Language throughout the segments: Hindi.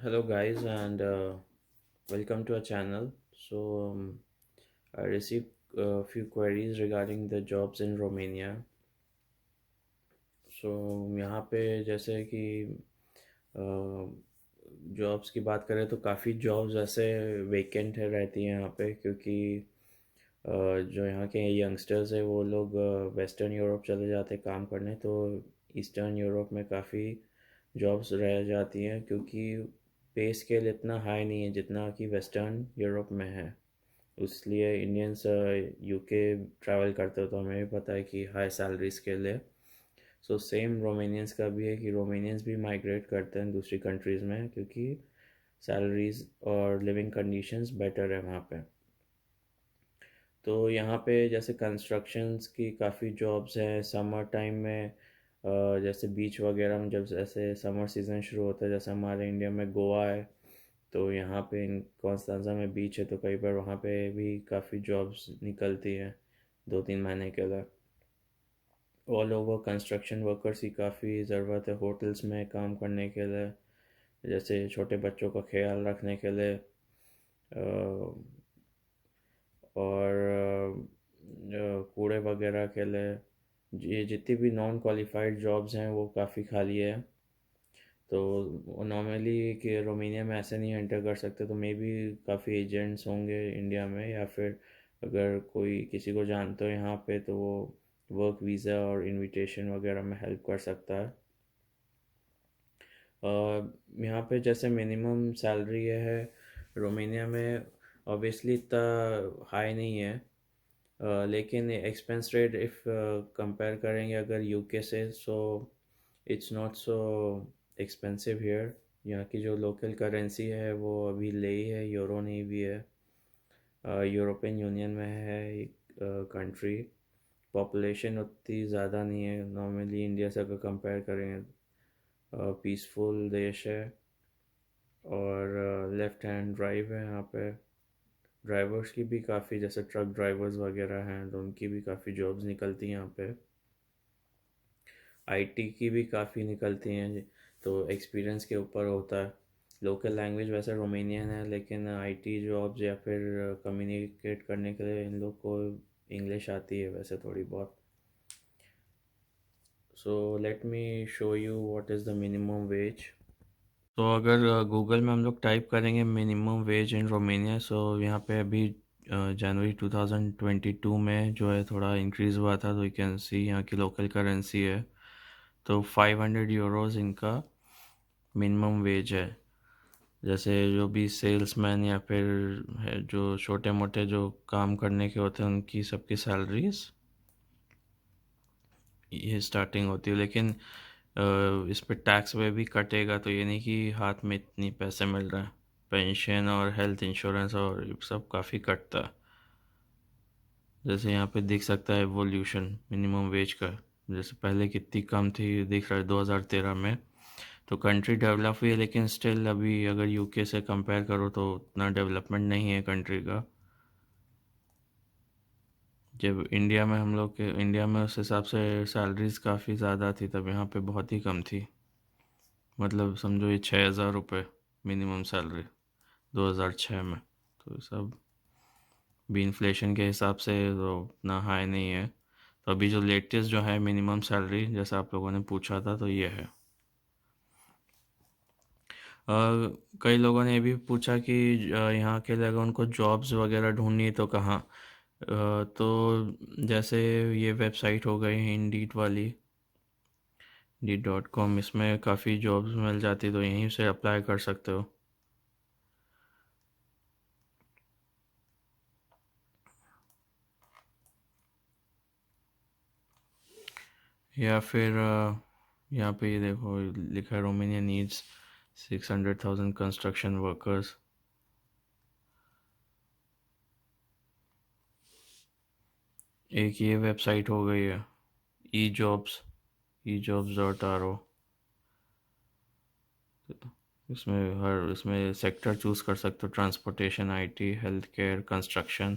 Hello, guys, and welcome to our channel. I received a few queries regarding the jobs in Romania. यहाँ पे जैसे कि जॉब्स की बात करें तो काफ़ी जॉब्स ऐसे वेकेंट है रहती हैं यहाँ पे क्योंकि जो यहाँ के यंगस्टर्स है वो लोग वेस्टर्न यूरोप चले जाते हैं काम करने, तो ईस्टर्न यूरोप में काफ़ी जॉब्स रह जाती हैं क्योंकि पे स्केल इतना हाई नहीं है जितना कि वेस्टर्न यूरोप में है। इसलिए इंडियंस यूके ट्रैवल करते हो तो हमें भी पता है कि हाई सैलरी स्केल है। सो सेम रोमेनियंस का भी है कि रोमेनियंस भी माइग्रेट करते हैं दूसरी कंट्रीज़ में क्योंकि सैलरीज और लिविंग कंडीशंस बेटर है वहाँ पे। तो यहाँ पे जैसे कंस्ट्रक्शंस की काफ़ी जॉब्स हैं समर टाइम में। जैसे बीच वगैरह में जब जैसे समर सीज़न शुरू होता है, जैसे हमारे इंडिया में गोवा है, तो यहाँ पे इन कॉन्स्टेंजा में बीच है, तो कई बार वहाँ पे भी काफ़ी जॉब्स निकलती हैं 2-3 महीने के लिए। ऑल ओवर कंस्ट्रक्शन वर्कर्स की काफ़ी ज़रूरत है होटल्स में काम करने के लिए, जैसे छोटे बच्चों का ख्याल रखने के लिए। और कूड़े वगैरह के लिए ये जितनी भी नॉन क्वालिफाइड जॉब्स हैं वो काफ़ी खाली है। तो नॉर्मली कि रोमानिया में ऐसे नहीं एंटर कर सकते, तो मे बी काफ़ी एजेंट्स होंगे इंडिया में, या फिर अगर कोई किसी को जानते हो यहाँ पे तो वो वर्क वीज़ा और इनविटेशन वगैरह में हेल्प कर सकता है। यहाँ पे जैसे मिनिमम सैलरी है रोमानिया में, ऑब्वियसली इतना हाई नहीं है। लेकिन एक्सपेंस रेट इफ़ कंपेयर करेंगे अगर यूके से, so it's not so expensive here. यहाँ की जो लोकल करेंसी है वो अभी ले ही है, यूरो नहीं भी है। यूरोपियन यूनियन में है एक कंट्री। पॉपुलेशन उतनी ज़्यादा नहीं है नॉर्मली इंडिया से अगर कंपेयर करें। पीसफुल देश है और लेफ़्ट हैंड ड्राइव है यहाँ पे। ड्राइवर्स की भी काफ़ी, जैसे ट्रक ड्राइवर्स वगैरह हैं तो उनकी भी काफ़ी जॉब्स निकलती हैं यहाँ पे। आईटी की भी काफ़ी निकलती हैं, तो एक्सपीरियंस के ऊपर होता है। लोकल लैंग्वेज वैसे रोमेनियन है, लेकिन आईटी जॉब्स या फिर कम्युनिकेट करने के लिए इन लोग को इंग्लिश आती है वैसे थोड़ी बहुत। So let me show you what is the minimum wage. तो अगर गूगल में हम लोग टाइप करेंगे मिनिमम वेज इन रोमेनिया, सो यहाँ पे अभी जनवरी 2022 में जो है थोड़ा इंक्रीज़ हुआ था, तो यू कैन सी यहाँ की लोकल करेंसी है तो 500 यूरोज़ इनका मिनिमम वेज है। जैसे जो भी सेल्समैन या फिर है जो छोटे मोटे जो काम करने के होते हैं उनकी सबकी सैलरीज ये स्टार्टिंग होती है, लेकिन इस पे टैक्स वे भी कटेगा, तो ये नहीं कि हाथ में इतनी पैसे मिल रहे हैं। पेंशन और हेल्थ इंश्योरेंस और ये सब काफ़ी कटता है। जैसे यहाँ पे दिख सकता है एवोल्यूशन मिनिमम वेज का, जैसे पहले कितनी कम थी दिख रहा है 2013 में। तो कंट्री डेवलप हुई है, लेकिन स्टिल अभी अगर यूके से कंपेयर करो तो उतना डेवलपमेंट नहीं है कंट्री का। जब इंडिया में हम लोग के इंडिया में उस हिसाब से सैलरीज काफ़ी ज़्यादा थी, तब यहाँ पे बहुत ही कम थी। मतलब समझो ये 6,000 रुपये मिनिमम सैलरी 2006 में। तो सब भी इन्फ्लेशन के हिसाब से तो उतना हाई नहीं है। तो अभी जो लेटेस्ट जो है मिनिमम सैलरी, जैसा आप लोगों ने पूछा था, तो ये है। कई लोगों ने ये भी पूछा कि यहाँ के लिए अगर उनको जॉब्स वगैरह ढूंढनी है तो कहाँ। तो जैसे ये वेबसाइट हो गई इंडीड वाली Indeed.com, इसमें काफ़ी जॉब्स मिल जाती, तो यहीं से अप्लाई कर सकते हो। या फिर यहाँ पे ये देखो लिखा है रोमानिया नीड्स 600,000 कंस्ट्रक्शन वर्कर्स। एक ये वेबसाइट हो गई है e jobs.ro। इसमें सेक्टर चूज़ कर सकते हो, transportation, IT, health care, construction.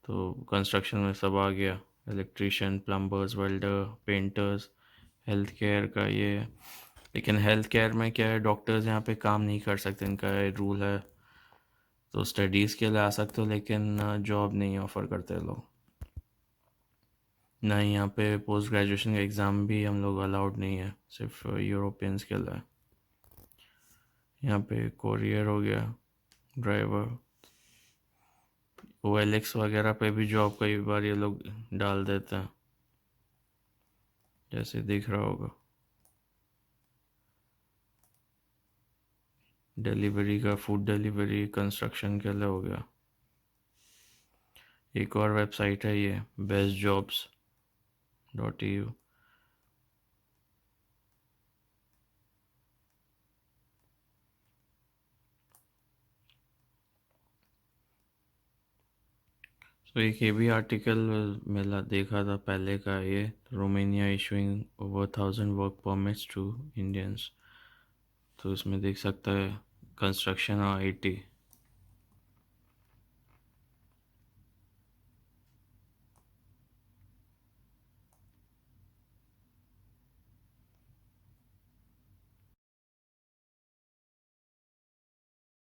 तो कंस्ट्रक्शन में सब आ गया, electrician, plumbers, welder, painters. Health care का ये लेकिन हेल्थ केयर में क्या है, डॉक्टर्स यहाँ पे काम नहीं कर सकते, इनका रूल है। तो स्टडीज़ के लिए आ सकते हो, लेकिन जॉब नहीं ऑफ़र करते लोग। ना ही यहाँ पे पोस्ट ग्रेजुएशन का एग्ज़ाम भी हम लोग अलाउड नहीं है, सिर्फ यूरोपियंस के लिए। यहाँ पे कोरियर हो गया, ड्राइवर, OLX वगैरह पे भी जॉब कई बार ये लोग डाल देते हैं, जैसे दिख रहा होगा। डिलीवरी का, फूड डिलीवरी, कंस्ट्रक्शन के लिए हो गया। एक और वेबसाइट है ये, bestjobs.eu। तो एक ये भी आर्टिकल मिला, देखा था पहले का, ये Romania issuing over 1000 work permits to Indians. तो इसमें देख सकता है कंस्ट्रक्शन और IT